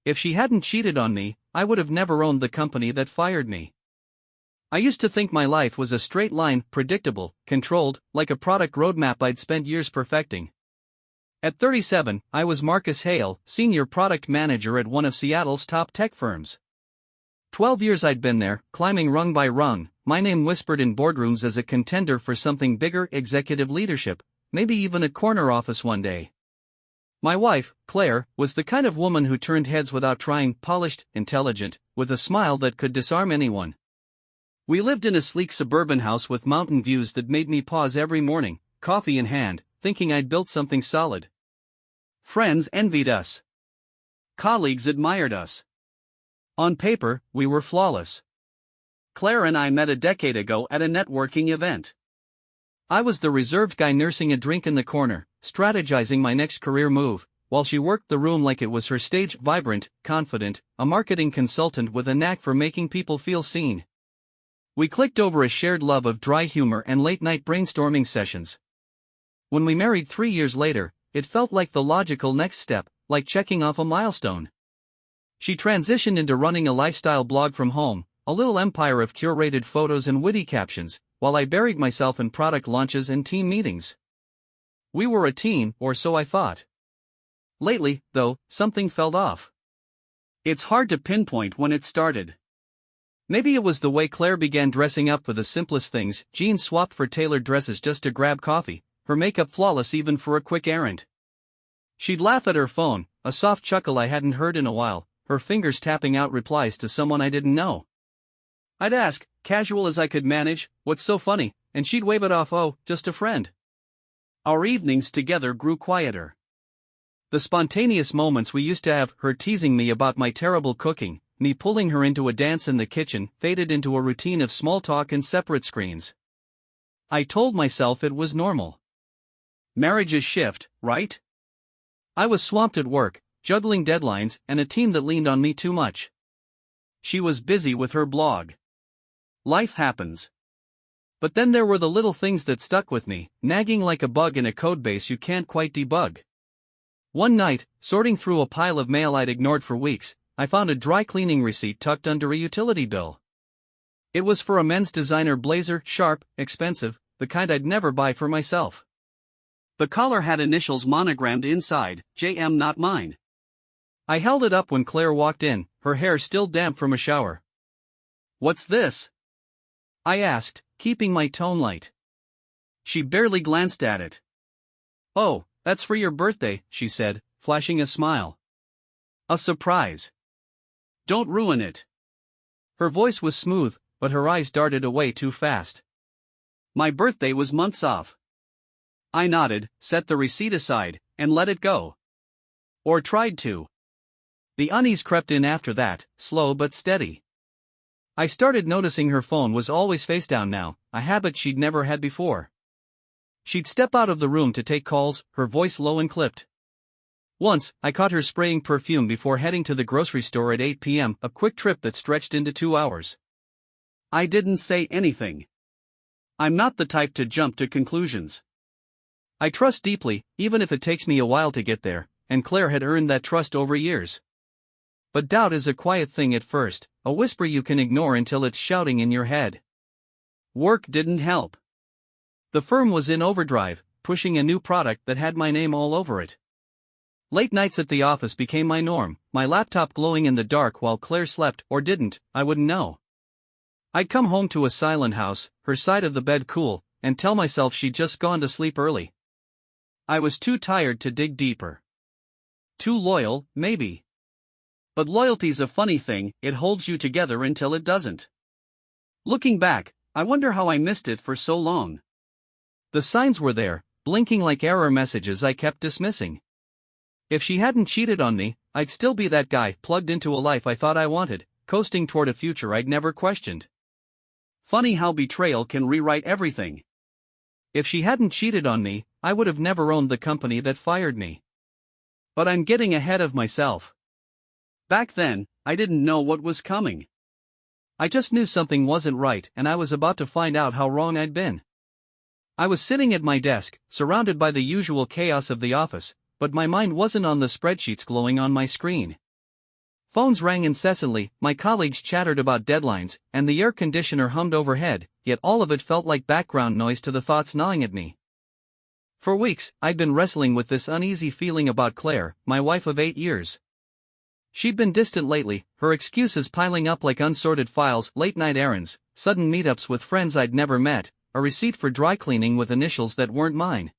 If she hadn't cheated on me, I would have never owned the company that fired me. I used to think my life was a straight line, predictable, controlled, like a product roadmap I'd spent years perfecting. At 37, I was Marcus Hale, senior product manager at one of Seattle's top tech firms. 12 years I'd been there, climbing rung by rung, my name whispered in boardrooms as a contender for something bigger, executive leadership, maybe even a corner office one day. My wife, Claire, was the kind of woman who turned heads without trying, polished, intelligent, with a smile that could disarm anyone. We lived in a sleek suburban house with mountain views that made me pause every morning, coffee in hand, thinking I'd built something solid. Friends envied us. Colleagues admired us. On paper, we were flawless. Claire and I met a decade ago at a networking event. I was the reserved guy nursing a drink in the corner, strategizing my next career move, while she worked the room like it was her stage, vibrant, confident, a marketing consultant with a knack for making people feel seen. We clicked over a shared love of dry humor and late-night brainstorming sessions. When we married 3 years later, it felt like the logical next step, like checking off a milestone. She transitioned into running a lifestyle blog from home, a little empire of curated photos and witty captions, while I buried myself in product launches and team meetings. We were a team, or so I thought. Lately, though, something felt off. It's hard to pinpoint when it started. Maybe it was the way Claire began dressing up for the simplest things, jeans swapped for tailored dresses just to grab coffee, her makeup flawless even for a quick errand. She'd laugh at her phone, a soft chuckle I hadn't heard in a while, her fingers tapping out replies to someone I didn't know. I'd ask, casual as I could manage, "What's so funny?" and she'd wave it off, "Oh, just a friend." Our evenings together grew quieter. The spontaneous moments we used to have, her teasing me about my terrible cooking, me pulling her into a dance in the kitchen, faded into a routine of small talk and separate screens. I told myself it was normal. Marriages shift, right? I was swamped at work, juggling deadlines and a team that leaned on me too much. She was busy with her blog. Life happens. But then there were the little things that stuck with me, nagging like a bug in a codebase you can't quite debug. One night, sorting through a pile of mail I'd ignored for weeks, I found a dry cleaning receipt tucked under a utility bill. It was for a men's designer blazer, sharp, expensive, the kind I'd never buy for myself. The collar had initials monogrammed inside, JM not mine. I held it up when Claire walked in, her hair still damp from a shower. "What's this?" I asked, keeping my tone light. She barely glanced at it. "Oh, that's for your birthday," she said, flashing a smile. "A surprise. Don't ruin it." Her voice was smooth, but her eyes darted away too fast. My birthday was months off. I nodded, set the receipt aside, and let it go. Or tried to. The unease crept in after that, slow but steady. I started noticing her phone was always face down now, a habit she'd never had before. She'd step out of the room to take calls, her voice low and clipped. Once, I caught her spraying perfume before heading to the grocery store at 8 p.m., a quick trip that stretched into 2 hours. I didn't say anything. I'm not the type to jump to conclusions. I trust deeply, even if it takes me a while to get there, and Claire had earned that trust over years. But doubt is a quiet thing at first, a whisper you can ignore until it's shouting in your head. Work didn't help. The firm was in overdrive, pushing a new product that had my name all over it. Late nights at the office became my norm, my laptop glowing in the dark while Claire slept, or didn't, I wouldn't know. I'd come home to a silent house, her side of the bed cool, and tell myself she'd just gone to sleep early. I was too tired to dig deeper. Too loyal, maybe. But loyalty's a funny thing, it holds you together until it doesn't. Looking back, I wonder how I missed it for so long. The signs were there, blinking like error messages I kept dismissing. If she hadn't cheated on me, I'd still be that guy, plugged into a life I thought I wanted, coasting toward a future I'd never questioned. Funny how betrayal can rewrite everything. If she hadn't cheated on me, I would have never owned the company that fired me. But I'm getting ahead of myself. Back then, I didn't know what was coming. I just knew something wasn't right, and I was about to find out how wrong I'd been. I was sitting at my desk, surrounded by the usual chaos of the office, but my mind wasn't on the spreadsheets glowing on my screen. Phones rang incessantly, my colleagues chattered about deadlines, and the air conditioner hummed overhead, yet all of it felt like background noise to the thoughts gnawing at me. For weeks, I'd been wrestling with this uneasy feeling about Claire, my wife of 8 years. She'd been distant lately, her excuses piling up like unsorted files, late-night errands, sudden meetups with friends I'd never met, a receipt for dry cleaning with initials that weren't mine.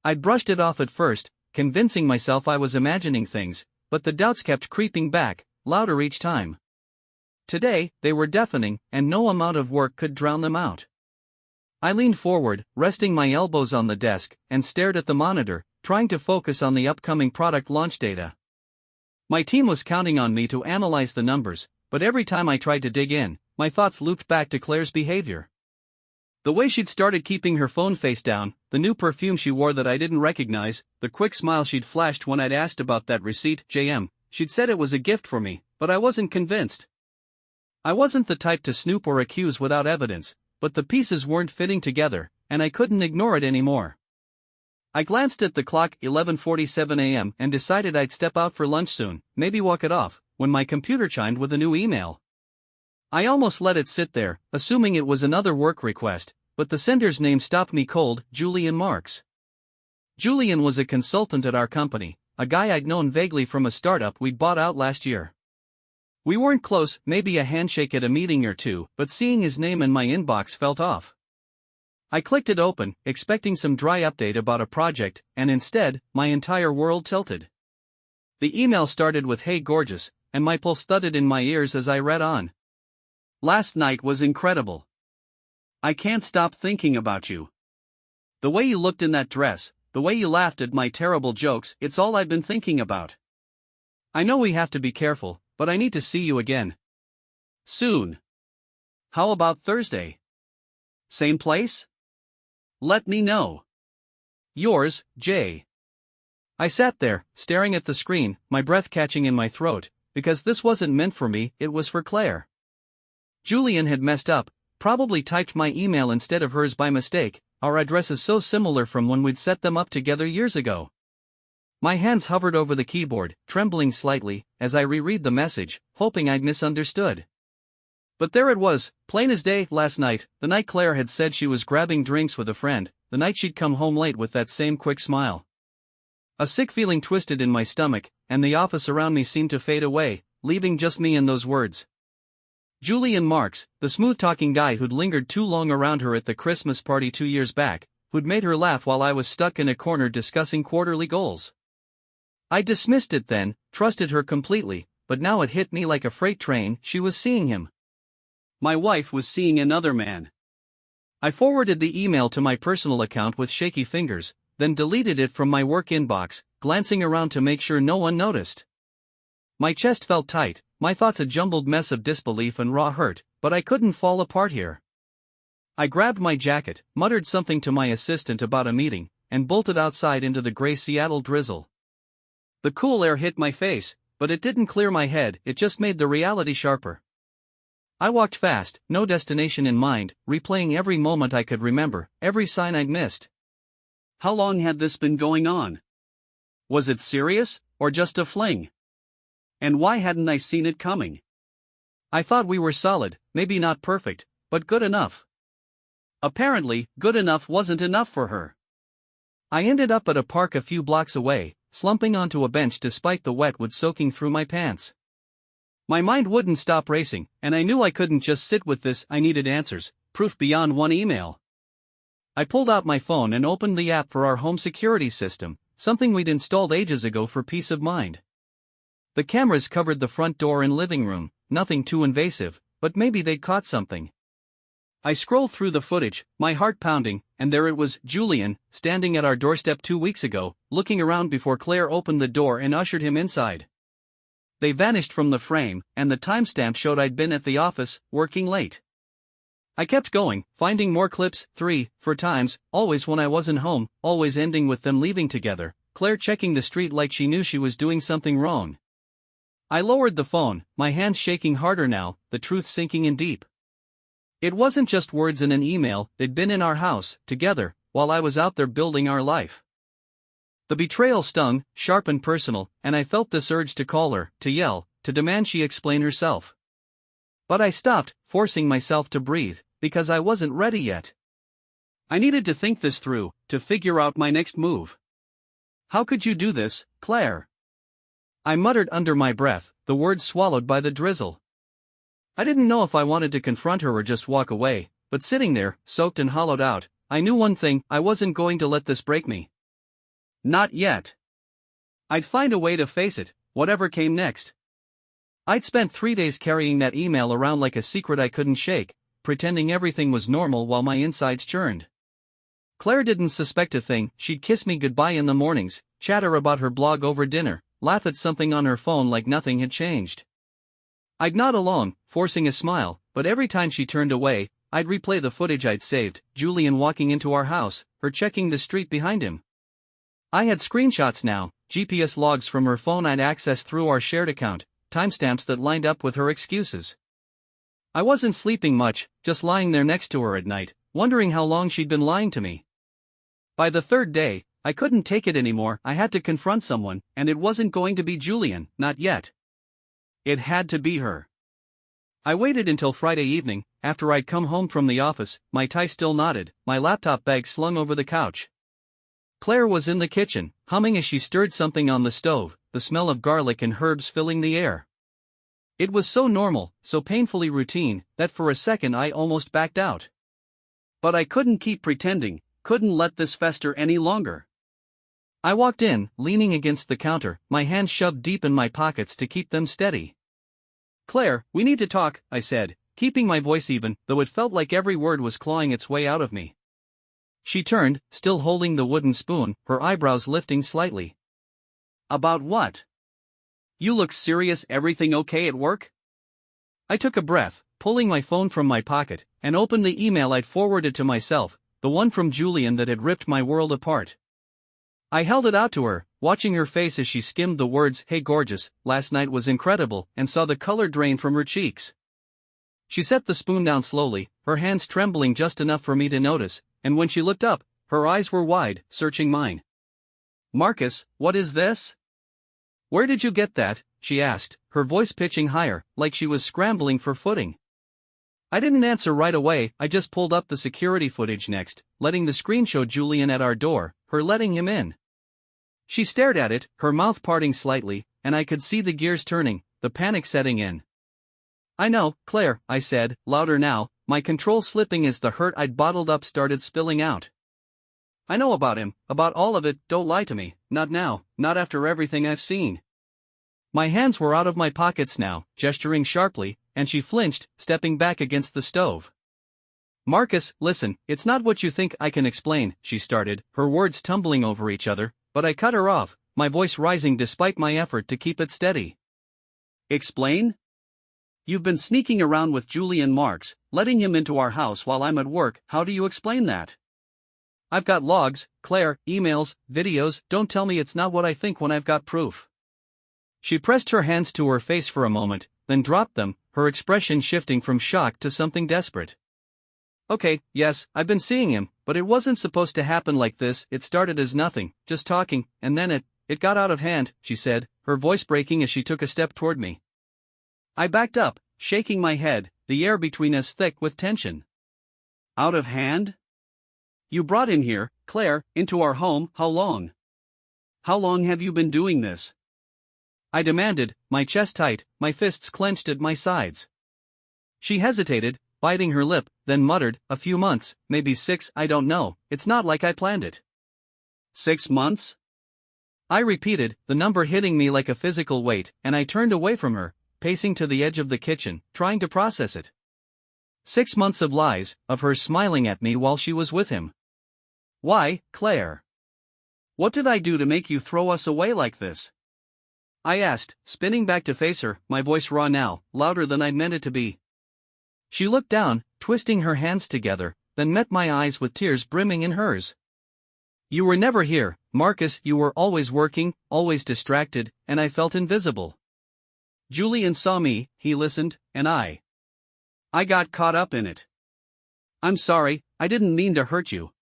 I'd brushed it off at first, convincing myself I was imagining things, but the doubts kept creeping back, louder each time. Today, they were deafening, and no amount of work could drown them out. I leaned forward, resting my elbows on the desk, and stared at the monitor, trying to focus on the upcoming product launch data. My team was counting on me to analyze the numbers, but every time I tried to dig in, my thoughts looped back to Claire's behavior. The way she'd started keeping her phone face down, the new perfume she wore that I didn't recognize, the quick smile she'd flashed when I'd asked about that receipt, she'd said it was a gift for me, but I wasn't convinced. I wasn't the type to snoop or accuse without evidence, but the pieces weren't fitting together, and I couldn't ignore it anymore. I glanced at the clock, 11:47 a.m., and decided I'd step out for lunch soon, maybe walk it off, when my computer chimed with a new email. I almost let it sit there, assuming it was another work request, but the sender's name stopped me cold, Julian Marks. Julian was a consultant at our company, a guy I'd known vaguely from a startup we'd bought out last year. We weren't close, maybe a handshake at a meeting or two, but seeing his name in my inbox felt off. I clicked it open, expecting some dry update about a project, and instead, my entire world tilted. The email started with "Hey gorgeous," and my pulse thudded in my ears as I read on. "Last night was incredible. I can't stop thinking about you. The way you looked in that dress, the way you laughed at my terrible jokes, it's all I've been thinking about. I know we have to be careful, but I need to see you again. Soon. How about Thursday? Same place? Let me know. Yours, Jay." I sat there, staring at the screen, my breath catching in my throat, because this wasn't meant for me, it was for Claire. Julian had messed up, probably typed my email instead of hers by mistake, our addresses so similar from when we'd set them up together years ago. My hands hovered over the keyboard, trembling slightly, as I reread the message, hoping I'd misunderstood. But there it was, plain as day, last night, the night Claire had said she was grabbing drinks with a friend, the night she'd come home late with that same quick smile. A sick feeling twisted in my stomach, and the office around me seemed to fade away, leaving just me and those words. Julian Marks, the smooth-talking guy who'd lingered too long around her at the Christmas party 2 years back, who'd made her laugh while I was stuck in a corner discussing quarterly goals. I dismissed it then, trusted her completely, but now it hit me like a freight train, she was seeing him. My wife was seeing another man. I forwarded the email to my personal account with shaky fingers, then deleted it from my work inbox, glancing around to make sure no one noticed. My chest felt tight, my thoughts a jumbled mess of disbelief and raw hurt, but I couldn't fall apart here. I grabbed my jacket, muttered something to my assistant about a meeting, and bolted outside into the gray Seattle drizzle. The cool air hit my face, but it didn't clear my head, it just made the reality sharper. I walked fast, no destination in mind, replaying every moment I could remember, every sign I'd missed. How long had this been going on? Was it serious, or just a fling? And why hadn't I seen it coming? I thought we were solid, maybe not perfect, but good enough. Apparently, good enough wasn't enough for her. I ended up at a park a few blocks away, slumping onto a bench despite the wet wood soaking through my pants. My mind wouldn't stop racing, and I knew I couldn't just sit with this, I needed answers, proof beyond one email. I pulled out my phone and opened the app for our home security system, something we'd installed ages ago for peace of mind. The cameras covered the front door and living room, nothing too invasive, but maybe they'd caught something. I scrolled through the footage, my heart pounding, and there it was, Julian, standing at our doorstep 2 weeks ago, looking around before Claire opened the door and ushered him inside. They vanished from the frame, and the timestamp showed I'd been at the office, working late. I kept going, finding more clips, 3, 4 times, always when I wasn't home, always ending with them leaving together, Claire checking the street like she knew she was doing something wrong. I lowered the phone, my hands shaking harder now, the truth sinking in deep. It wasn't just words in an email, they'd been in our house, together, while I was out there building our life. The betrayal stung, sharp and personal, and I felt this urge to call her, to yell, to demand she explain herself. But I stopped, forcing myself to breathe, because I wasn't ready yet. I needed to think this through, to figure out my next move. "How could you do this, Claire?" I muttered under my breath, the words swallowed by the drizzle. I didn't know if I wanted to confront her or just walk away, but sitting there, soaked and hollowed out, I knew one thing: I wasn't going to let this break me. Not yet. I'd find a way to face it, whatever came next. I'd spent 3 days carrying that email around like a secret I couldn't shake, pretending everything was normal while my insides churned. Claire didn't suspect a thing. She'd kiss me goodbye in the mornings, chatter about her blog over dinner, laugh at something on her phone like nothing had changed. I'd nod along, forcing a smile, but every time she turned away, I'd replay the footage I'd saved: Julian walking into our house, her checking the street behind him. I had screenshots now, GPS logs from her phone I'd accessed through our shared account, timestamps that lined up with her excuses. I wasn't sleeping much, just lying there next to her at night, wondering how long she'd been lying to me. By the third day, I couldn't take it anymore. I had to confront someone, and it wasn't going to be Julian, not yet. It had to be her. I waited until Friday evening, after I'd come home from the office, my tie still knotted, my laptop bag slung over the couch. Claire was in the kitchen, humming as she stirred something on the stove, the smell of garlic and herbs filling the air. It was so normal, so painfully routine, that for a second I almost backed out. But I couldn't keep pretending, couldn't let this fester any longer. I walked in, leaning against the counter, my hands shoved deep in my pockets to keep them steady. "Claire, we need to talk," I said, keeping my voice even, though it felt like every word was clawing its way out of me. She turned, still holding the wooden spoon, her eyebrows lifting slightly. "About what? You look serious. Everything okay at work?" I took a breath, pulling my phone from my pocket, and opened the email I'd forwarded to myself, the one from Julian that had ripped my world apart. I held it out to her, watching her face as she skimmed the words "Hey gorgeous, last night was incredible," and saw the color drain from her cheeks. She set the spoon down slowly, her hands trembling just enough for me to notice, and when she looked up, her eyes were wide, searching mine. "Marcus, what is this? Where did you get that?" she asked, her voice pitching higher, like she was scrambling for footing. I didn't answer right away. I just pulled up the security footage next, letting the screen show Julian at our door, her letting him in. She stared at it, her mouth parting slightly, and I could see the gears turning, the panic setting in. "I know, Claire," I said, louder now, my control slipping as the hurt I'd bottled up started spilling out. "I know about him, about all of it. Don't lie to me, not now, not after everything I've seen." My hands were out of my pockets now, gesturing sharply, and she flinched, stepping back against the stove. "Marcus, listen, it's not what you think. I can explain," she started, her words tumbling over each other, but I cut her off, my voice rising despite my effort to keep it steady. "Explain? You've been sneaking around with Julian Marks, letting him into our house while I'm at work. How do you explain that?" "I've got logs, Claire, emails, videos. Don't tell me it's not what I think when I've got proof." She pressed her hands to her face for a moment, then dropped them, her expression shifting from shock to something desperate. "Okay, yes, I've been seeing him, but it wasn't supposed to happen like this. It started as nothing, just talking, and then it got out of hand," she said, her voice breaking as she took a step toward me. I backed up, shaking my head, the air between us thick with tension. "Out of hand? You brought him here, Claire, into our home. How long? How long have you been doing this?" I demanded, my chest tight, my fists clenched at my sides. She hesitated, biting her lip, then muttered, "A few months, maybe 6, I don't know. It's not like I planned it." 6 months? I repeated, the number hitting me like a physical weight, and I turned away from her, pacing to the edge of the kitchen, trying to process it. 6 months of lies, of her smiling at me while she was with him. Why, Claire? What did I do to make you throw us away like this? I asked, spinning back to face her, my voice raw now, louder than I'd meant it to be. She looked down, twisting her hands together, then met my eyes with tears brimming in hers. "You were never here, Marcus. You were always working, always distracted, and I felt invisible. Julian saw me, he listened, and I got caught up in it. I'm sorry, I didn't mean to hurt you."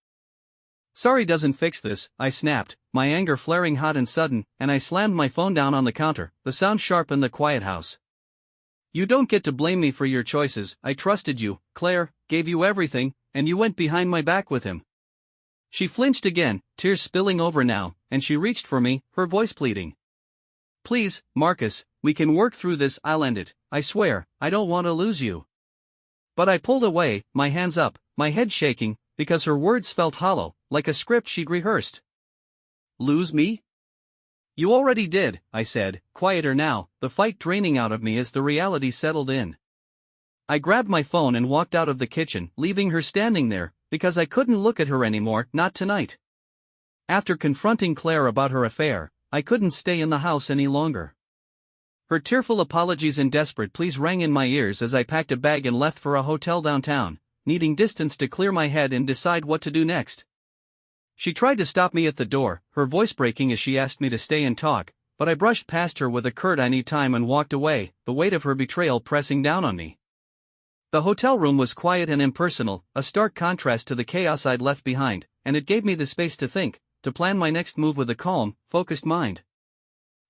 "Sorry doesn't fix this," I snapped, my anger flaring hot and sudden, and I slammed my phone down on the counter, the sound sharp in the quiet house. You don't get to blame me for your choices. I trusted you, Claire, gave you everything, and you went behind my back with him. She flinched again, tears spilling over now, and she reached for me, her voice pleading. Please, Marcus, we can work through this. I'll end it, I swear, I don't want to lose you. But I pulled away, my hands up, my head shaking, because her words felt hollow, like a script she'd rehearsed. Lose me? You already did, I said, quieter now, the fight draining out of me as the reality settled in. I grabbed my phone and walked out of the kitchen, leaving her standing there, because I couldn't look at her anymore, not tonight. After confronting Claire about her affair, I couldn't stay in the house any longer. Her tearful apologies and desperate pleas rang in my ears as I packed a bag and left for a hotel downtown, needing distance to clear my head and decide what to do next. She tried to stop me at the door, her voice breaking as she asked me to stay and talk, but I brushed past her with a curt "I need time" and walked away, the weight of her betrayal pressing down on me. The hotel room was quiet and impersonal, a stark contrast to the chaos I'd left behind, and it gave me the space to think, to plan my next move with a calm, focused mind.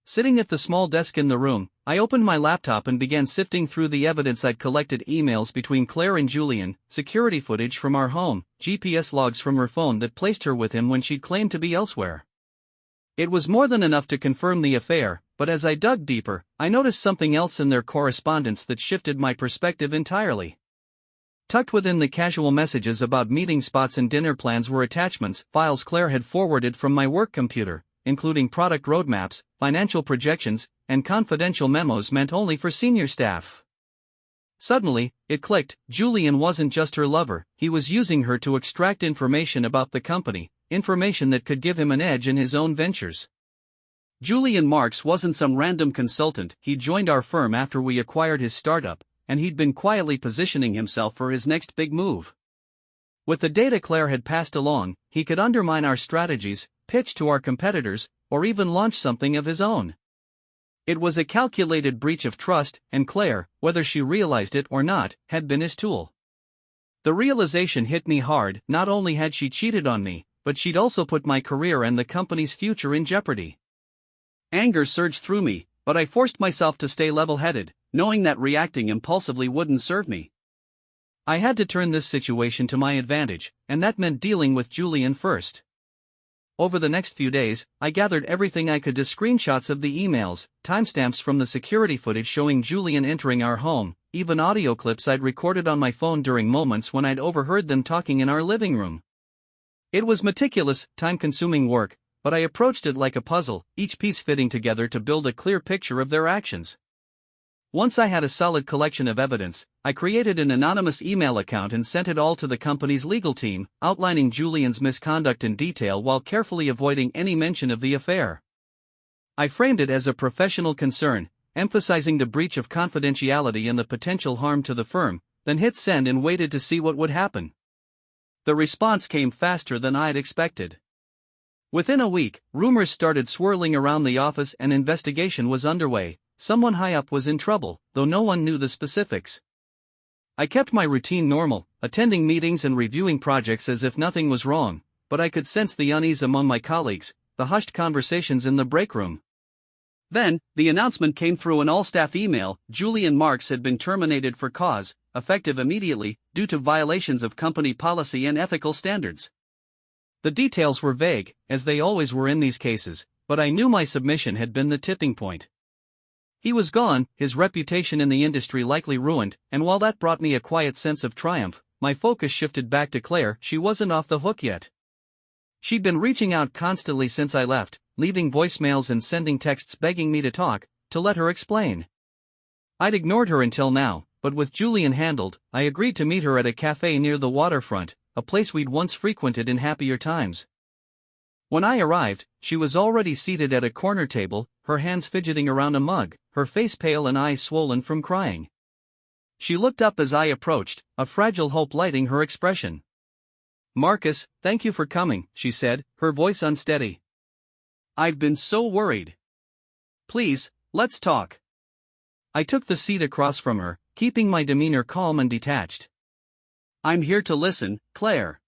Sitting at the small desk in the room, I opened my laptop and began sifting through the evidence I'd collected: emails between Claire and Julian, security footage from our home, GPS logs from her phone that placed her with him when she'd claimed to be elsewhere. It was more than enough to confirm the affair, but as I dug deeper, I noticed something else in their correspondence that shifted my perspective entirely. Tucked within the casual messages about meeting spots and dinner plans were attachments, files Claire had forwarded from my work computer, including product roadmaps, financial projections, and confidential memos meant only for senior staff. Suddenly, it clicked: Julian wasn't just her lover, he was using her to extract information about the company, information that could give him an edge in his own ventures. Julian Marks wasn't some random consultant. He'd joined our firm after we acquired his startup, and he'd been quietly positioning himself for his next big move. With the data Claire had passed along, he could undermine our strategies, pitch to our competitors, or even launch something of his own. It was a calculated breach of trust, and Claire, whether she realized it or not, had been his tool. The realization hit me hard. Not only had she cheated on me, but she'd also put my career and the company's future in jeopardy. Anger surged through me, but I forced myself to stay level-headed, knowing that reacting impulsively wouldn't serve me. I had to turn this situation to my advantage, and that meant dealing with Julian first. Over the next few days, I gathered everything I could: screenshots of the emails, timestamps from the security footage showing Julian entering our home, even audio clips I'd recorded on my phone during moments when I'd overheard them talking in our living room. It was meticulous, time-consuming work, but I approached it like a puzzle, each piece fitting together to build a clear picture of their actions. Once I had a solid collection of evidence, I created an anonymous email account and sent it all to the company's legal team, outlining Julian's misconduct in detail while carefully avoiding any mention of the affair. I framed it as a professional concern, emphasizing the breach of confidentiality and the potential harm to the firm, then hit send and waited to see what would happen. The response came faster than I'd expected. Within a week, rumors started swirling around the office and investigation was underway. Someone high up was in trouble, though no one knew the specifics. I kept my routine normal, attending meetings and reviewing projects as if nothing was wrong, but I could sense the unease among my colleagues, the hushed conversations in the break room. Then, the announcement came through an all-staff email: Julian Marks had been terminated for cause, effective immediately, due to violations of company policy and ethical standards. The details were vague, as they always were in these cases, but I knew my submission had been the tipping point. He was gone, his reputation in the industry likely ruined, and while that brought me a quiet sense of triumph, my focus shifted back to Claire. She wasn't off the hook yet. She'd been reaching out constantly since I left, leaving voicemails and sending texts begging me to talk, to let her explain. I'd ignored her until now, but with Julian handled, I agreed to meet her at a cafe near the waterfront, a place we'd once frequented in happier times. When I arrived, she was already seated at a corner table, her hands fidgeting around a mug, her face pale and eyes swollen from crying. She looked up as I approached, a fragile hope lighting her expression. "Marcus, thank you for coming," she said, her voice unsteady. "I've been so worried. Please, let's talk." I took the seat across from her, keeping my demeanor calm and detached. "I'm here to listen, Claire.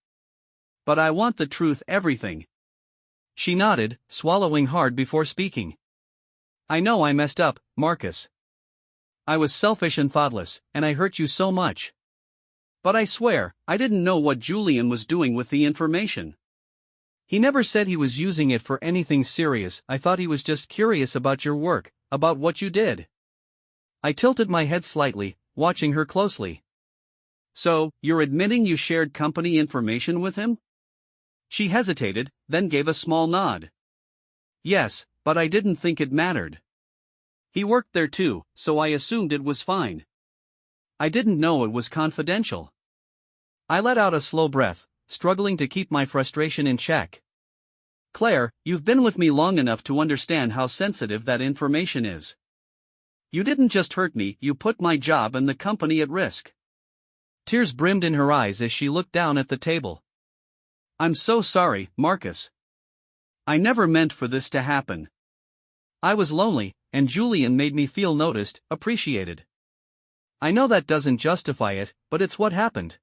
But I want the truth, everything. She nodded, swallowing hard before speaking. I know I messed up, Marcus. I was selfish and thoughtless, and I hurt you so much. But I swear, I didn't know what Julian was doing with the information. He never said he was using it for anything serious. I thought he was just curious about your work, about what you did. I tilted my head slightly, watching her closely. So, you're admitting you shared company information with him? She hesitated, then gave a small nod. Yes, but I didn't think it mattered. He worked there too, so I assumed it was fine. I didn't know it was confidential. I let out a slow breath, struggling to keep my frustration in check. Claire, you've been with me long enough to understand how sensitive that information is. You didn't just hurt me, you put my job and the company at risk. Tears brimmed in her eyes as she looked down at the table. I'm so sorry, Marcus. I never meant for this to happen. I was lonely, and Julian made me feel noticed, appreciated. I know that doesn't justify it, but it's what happened.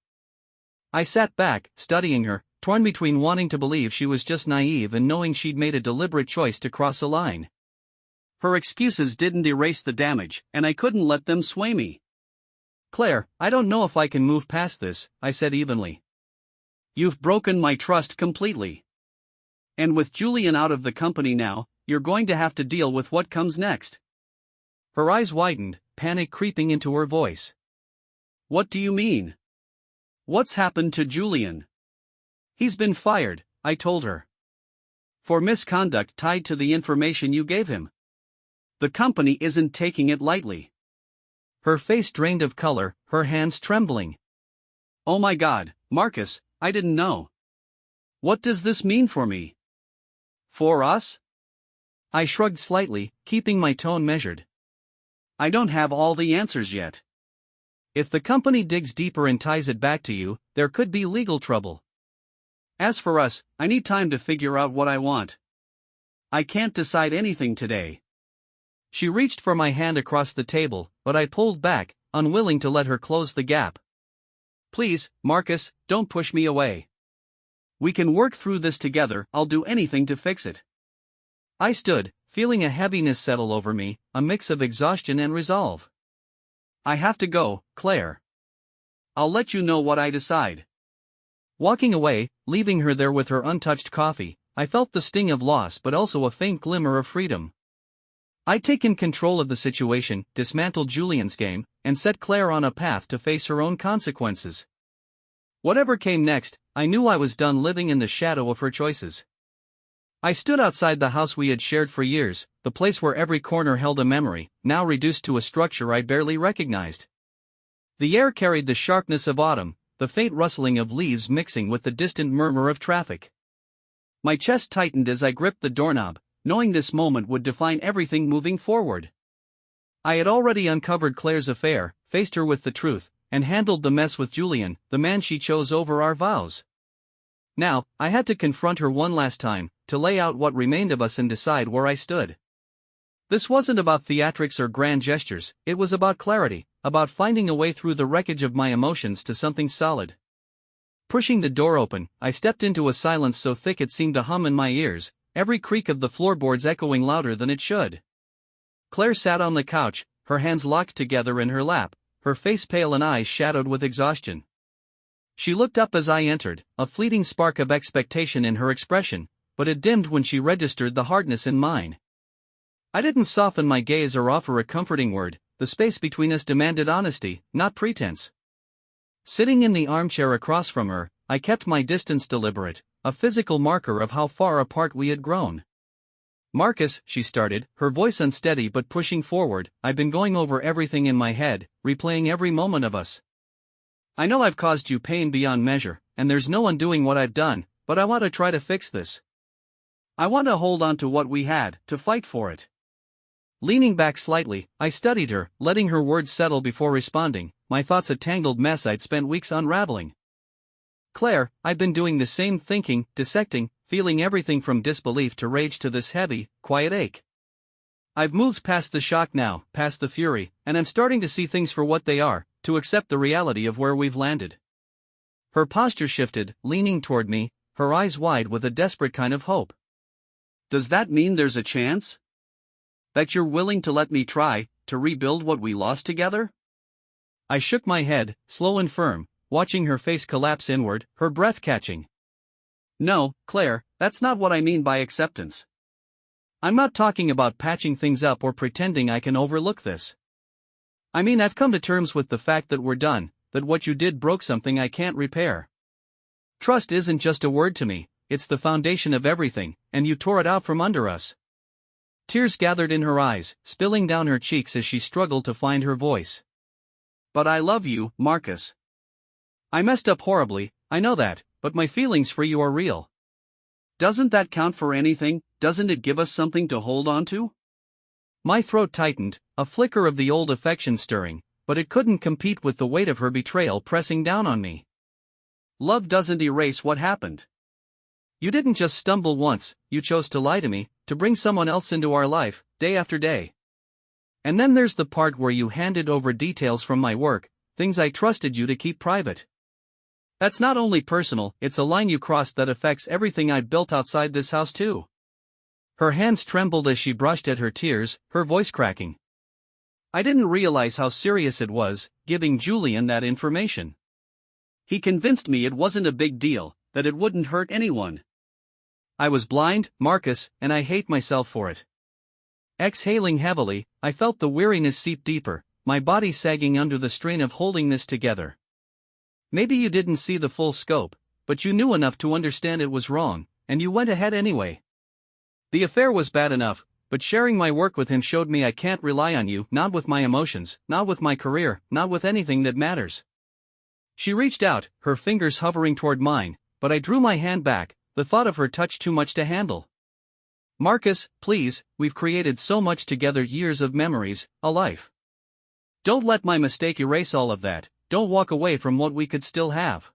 I sat back, studying her, torn between wanting to believe she was just naive and knowing she'd made a deliberate choice to cross a line. Her excuses didn't erase the damage, and I couldn't let them sway me. Claire, I don't know if I can move past this, I said evenly. You've broken my trust completely. And with Julian out of the company now, you're going to have to deal with what comes next. Her eyes widened, panic creeping into her voice. What do you mean? What's happened to Julian? He's been fired, I told her. For misconduct tied to the information you gave him. The company isn't taking it lightly. Her face drained of color, her hands trembling. Oh my God, Marcus, I didn't know. What does this mean for me? For us? I shrugged slightly, keeping my tone measured. I don't have all the answers yet. If the company digs deeper and ties it back to you, there could be legal trouble. As for us, I need time to figure out what I want. I can't decide anything today. She reached for my hand across the table, but I pulled back, unwilling to let her close the gap. Please, Marcus, don't push me away. We can work through this together, I'll do anything to fix it. I stood, feeling a heaviness settle over me, a mix of exhaustion and resolve. I have to go, Claire. I'll let you know what I decide. Walking away, leaving her there with her untouched coffee, I felt the sting of loss but also a faint glimmer of freedom. I'd taken control of the situation, dismantled Julian's game, and set Claire on a path to face her own consequences. Whatever came next, I knew I was done living in the shadow of her choices. I stood outside the house we had shared for years, the place where every corner held a memory, now reduced to a structure I barely recognized. The air carried the sharpness of autumn, the faint rustling of leaves mixing with the distant murmur of traffic. My chest tightened as I gripped the doorknob, knowing this moment would define everything moving forward. I had already uncovered Claire's affair, faced her with the truth, and handled the mess with Julian, the man she chose over our vows. Now, I had to confront her one last time, to lay out what remained of us and decide where I stood. This wasn't about theatrics or grand gestures, it was about clarity, about finding a way through the wreckage of my emotions to something solid. Pushing the door open, I stepped into a silence so thick it seemed to hum in my ears, every creak of the floorboards echoing louder than it should. Claire sat on the couch, her hands locked together in her lap, her face pale and eyes shadowed with exhaustion. She looked up as I entered, a fleeting spark of expectation in her expression, but it dimmed when she registered the hardness in mine. I didn't soften my gaze or offer a comforting word, the space between us demanded honesty, not pretense. Sitting in the armchair across from her, I kept my distance deliberate, a physical marker of how far apart we had grown. Marcus, she started, her voice unsteady but pushing forward, I've been going over everything in my head, replaying every moment of us. I know I've caused you pain beyond measure, and there's no undoing what I've done, but I want to try to fix this. I want to hold on to what we had, to fight for it. Leaning back slightly, I studied her, letting her words settle before responding, my thoughts a tangled mess I'd spent weeks unraveling. Claire, I've been doing the same thinking, dissecting, feeling everything from disbelief to rage to this heavy, quiet ache. I've moved past the shock now, past the fury, and I'm starting to see things for what they are, to accept the reality of where we've landed. Her posture shifted, leaning toward me, her eyes wide with a desperate kind of hope. Does that mean there's a chance? That you're willing to let me try to rebuild what we lost together? I shook my head, slow and firm, watching her face collapse inward, her breath catching. No, Claire, that's not what I mean by acceptance. I'm not talking about patching things up or pretending I can overlook this. I mean, I've come to terms with the fact that we're done, that what you did broke something I can't repair. Trust isn't just a word to me, it's the foundation of everything, and you tore it out from under us. Tears gathered in her eyes, spilling down her cheeks as she struggled to find her voice. But I love you, Marcus. I messed up horribly, I know that, but my feelings for you are real. Doesn't that count for anything? Doesn't it give us something to hold on to? My throat tightened, a flicker of the old affection stirring, but it couldn't compete with the weight of her betrayal pressing down on me. Love doesn't erase what happened. You didn't just stumble once, you chose to lie to me, to bring someone else into our life, day after day. And then there's the part where you handed over details from my work, things I trusted you to keep private. That's not only personal, it's a line you crossed that affects everything I've built outside this house too. Her hands trembled as she brushed at her tears, her voice cracking. I didn't realize how serious it was, giving Julian that information. He convinced me it wasn't a big deal, that it wouldn't hurt anyone. I was blind, Marcus, and I hate myself for it. Exhaling heavily, I felt the weariness seep deeper, my body sagging under the strain of holding this together. Maybe you didn't see the full scope, but you knew enough to understand it was wrong, and you went ahead anyway. The affair was bad enough, but sharing my work with him showed me I can't rely on you, not with my emotions, not with my career, not with anything that matters. She reached out, her fingers hovering toward mine, but I drew my hand back, the thought of her touch too much to handle. Marcus, please, we've created so much together, years of memories, a life. Don't let my mistake erase all of that, don't walk away from what we could still have.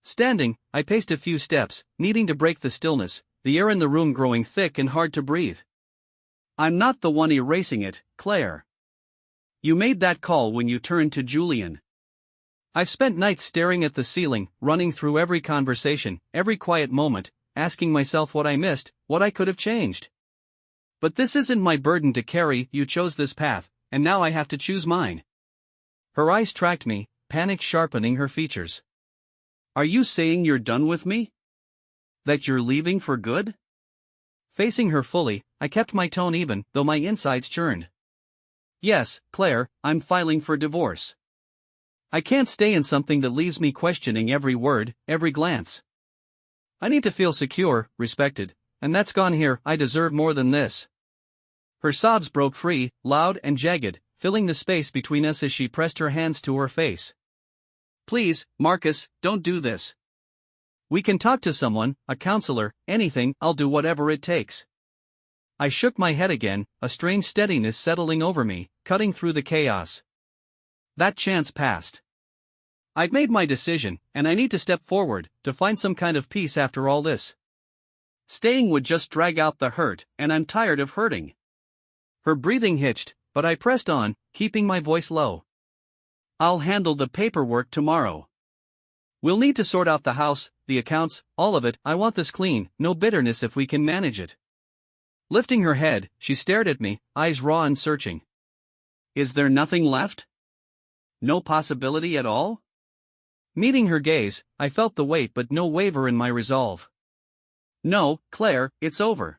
Standing, I paced a few steps, needing to break the stillness, the air in the room growing thick and hard to breathe. I'm not the one erasing it, Claire. You made that call when you turned to Julian. I've spent nights staring at the ceiling, running through every conversation, every quiet moment, asking myself what I missed, what I could have changed. But this isn't my burden to carry, you chose this path, and now I have to choose mine. Her eyes tracked me, panic sharpening her features. Are you saying you're done with me? That you're leaving for good? Facing her fully, I kept my tone even, though my insides churned. Yes, Claire, I'm filing for divorce. I can't stay in something that leaves me questioning every word, every glance. I need to feel secure, respected, and that's gone here. I deserve more than this. Her sobs broke free, loud and jagged, filling the space between us as she pressed her hands to her face. Please, Marcus, don't do this. We can talk to someone, a counselor, anything, I'll do whatever it takes. I shook my head again, a strange steadiness settling over me, cutting through the chaos. That chance passed. I'd made my decision, and I need to step forward, to find some kind of peace after all this. Staying would just drag out the hurt, and I'm tired of hurting. Her breathing hitched, but I pressed on, keeping my voice low. I'll handle the paperwork tomorrow. We'll need to sort out the house, the accounts, all of it. I want this clean, no bitterness if we can manage it. Lifting her head, she stared at me, eyes raw and searching. Is there nothing left? No possibility at all? Meeting her gaze, I felt the weight but no waver in my resolve. No, Claire, it's over.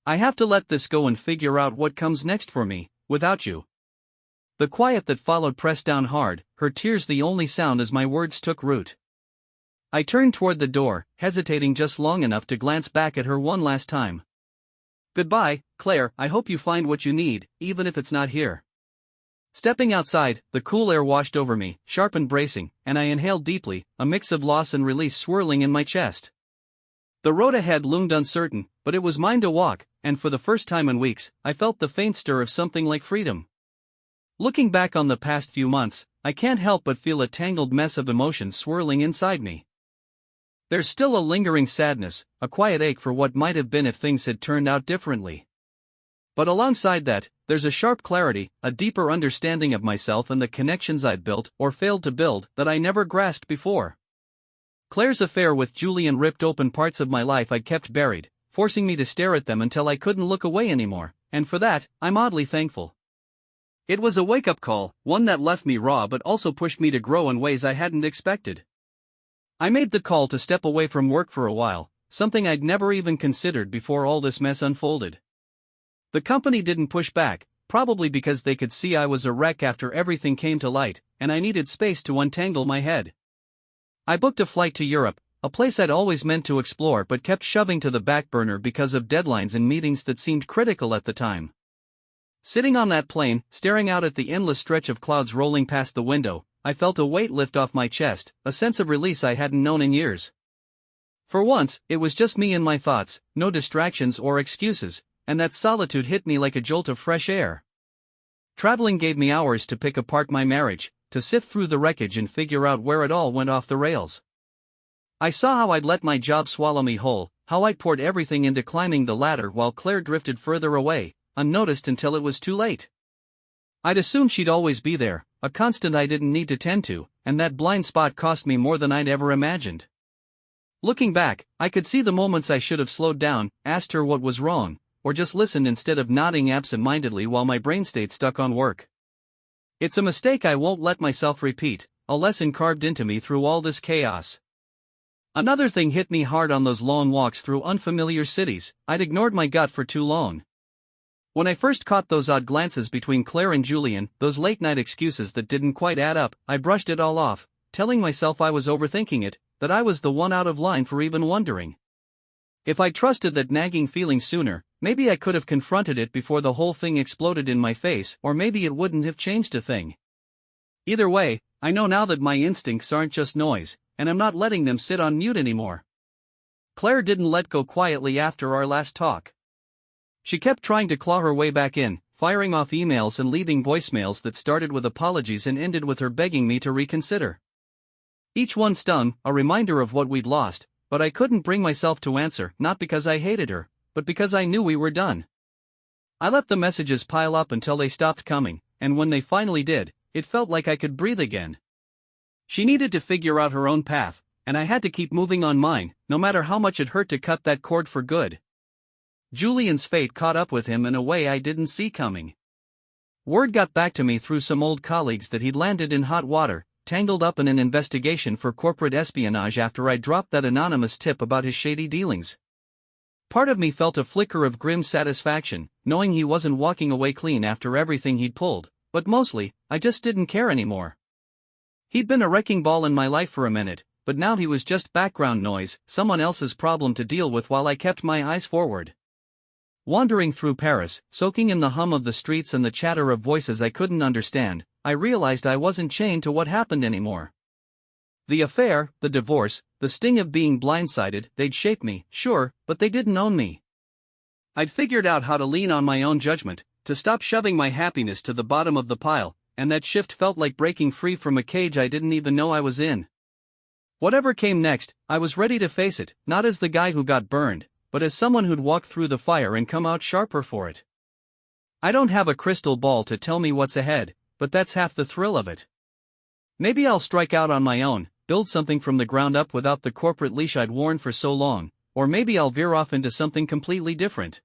I have to let this go and figure out what comes next for me, without you. The quiet that followed pressed down hard, her tears the only sound as my words took root. I turned toward the door, hesitating just long enough to glance back at her one last time. Goodbye, Claire, I hope you find what you need, even if it's not here. Stepping outside, the cool air washed over me, sharp and bracing, and I inhaled deeply, a mix of loss and release swirling in my chest. The road ahead loomed uncertain, but it was mine to walk, and for the first time in weeks, I felt the faint stir of something like freedom. Looking back on the past few months, I can't help but feel a tangled mess of emotions swirling inside me. There's still a lingering sadness, a quiet ache for what might have been if things had turned out differently. But alongside that, there's a sharp clarity, a deeper understanding of myself and the connections I'd built, or failed to build, that I never grasped before. Claire's affair with Julian ripped open parts of my life I'd kept buried, forcing me to stare at them until I couldn't look away anymore, and for that, I'm oddly thankful. It was a wake-up call, one that left me raw but also pushed me to grow in ways I hadn't expected. I made the call to step away from work for a while, something I'd never even considered before all this mess unfolded. The company didn't push back, probably because they could see I was a wreck after everything came to light, and I needed space to untangle my head. I booked a flight to Europe, a place I'd always meant to explore but kept shoving to the back burner because of deadlines and meetings that seemed critical at the time. Sitting on that plane, staring out at the endless stretch of clouds rolling past the window, I felt a weight lift off my chest, a sense of release I hadn't known in years. For once, it was just me and my thoughts, no distractions or excuses, and that solitude hit me like a jolt of fresh air. Traveling gave me hours to pick apart my marriage, to sift through the wreckage and figure out where it all went off the rails. I saw how I'd let my job swallow me whole, how I'd poured everything into climbing the ladder while Claire drifted further away, unnoticed until it was too late. I'd assumed she'd always be there, a constant I didn't need to tend to, and that blind spot cost me more than I'd ever imagined. Looking back, I could see the moments I should have slowed down, asked her what was wrong, or just listened instead of nodding absent-mindedly while my brain stayed stuck on work. It's a mistake I won't let myself repeat, a lesson carved into me through all this chaos. Another thing hit me hard on those long walks through unfamiliar cities. I'd ignored my gut for too long. When I first caught those odd glances between Claire and Julian, those late-night excuses that didn't quite add up, I brushed it all off, telling myself I was overthinking it, that I was the one out of line for even wondering. If I trusted that nagging feeling sooner, maybe I could have confronted it before the whole thing exploded in my face, or maybe it wouldn't have changed a thing. Either way, I know now that my instincts aren't just noise, and I'm not letting them sit on mute anymore. Claire didn't let go quietly after our last talk. She kept trying to claw her way back in, firing off emails and leaving voicemails that started with apologies and ended with her begging me to reconsider. Each one stung, a reminder of what we'd lost, but I couldn't bring myself to answer, not because I hated her, but because I knew we were done. I let the messages pile up until they stopped coming, and when they finally did, it felt like I could breathe again. She needed to figure out her own path, and I had to keep moving on mine, no matter how much it hurt to cut that cord for good. Julian's fate caught up with him in a way I didn't see coming. Word got back to me through some old colleagues that he'd landed in hot water, tangled up in an investigation for corporate espionage after I dropped that anonymous tip about his shady dealings. Part of me felt a flicker of grim satisfaction, knowing he wasn't walking away clean after everything he'd pulled, but mostly, I just didn't care anymore. He'd been a wrecking ball in my life for a minute, but now he was just background noise, someone else's problem to deal with while I kept my eyes forward. Wandering through Paris, soaking in the hum of the streets and the chatter of voices I couldn't understand, I realized I wasn't chained to what happened anymore. The affair, the divorce, the sting of being blindsided, they'd shape me, sure, but they didn't own me. I'd figured out how to lean on my own judgment, to stop shoving my happiness to the bottom of the pile, and that shift felt like breaking free from a cage I didn't even know I was in. Whatever came next, I was ready to face it, not as the guy who got burned, but as someone who'd walked through the fire and come out sharper for it. I don't have a crystal ball to tell me what's ahead, but that's half the thrill of it. Maybe I'll strike out on my own, build something from the ground up without the corporate leash I'd worn for so long, or maybe I'll veer off into something completely different.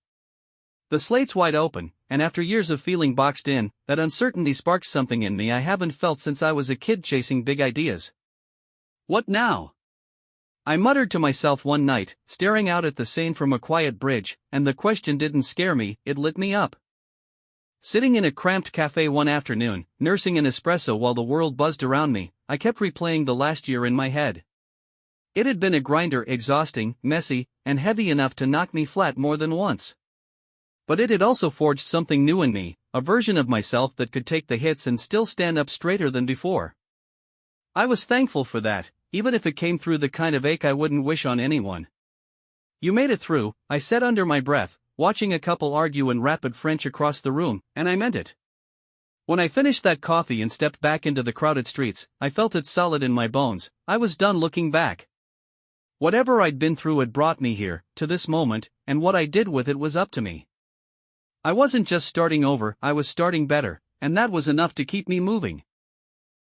The slate's wide open, and after years of feeling boxed in, that uncertainty sparks something in me I haven't felt since I was a kid chasing big ideas. What now? I muttered to myself one night, staring out at the Seine from a quiet bridge, and the question didn't scare me, it lit me up. Sitting in a cramped cafe one afternoon, nursing an espresso while the world buzzed around me, I kept replaying the last year in my head. It had been a grinder, exhausting, messy, and heavy enough to knock me flat more than once. But it had also forged something new in me, a version of myself that could take the hits and still stand up straighter than before. I was thankful for that, even if it came through the kind of ache I wouldn't wish on anyone. "You made it through," I said under my breath, watching a couple argue in rapid French across the room, and I meant it. When I finished that coffee and stepped back into the crowded streets, I felt it solid in my bones. I was done looking back. Whatever I'd been through had brought me here, to this moment, and what I did with it was up to me. I wasn't just starting over, I was starting better, and that was enough to keep me moving.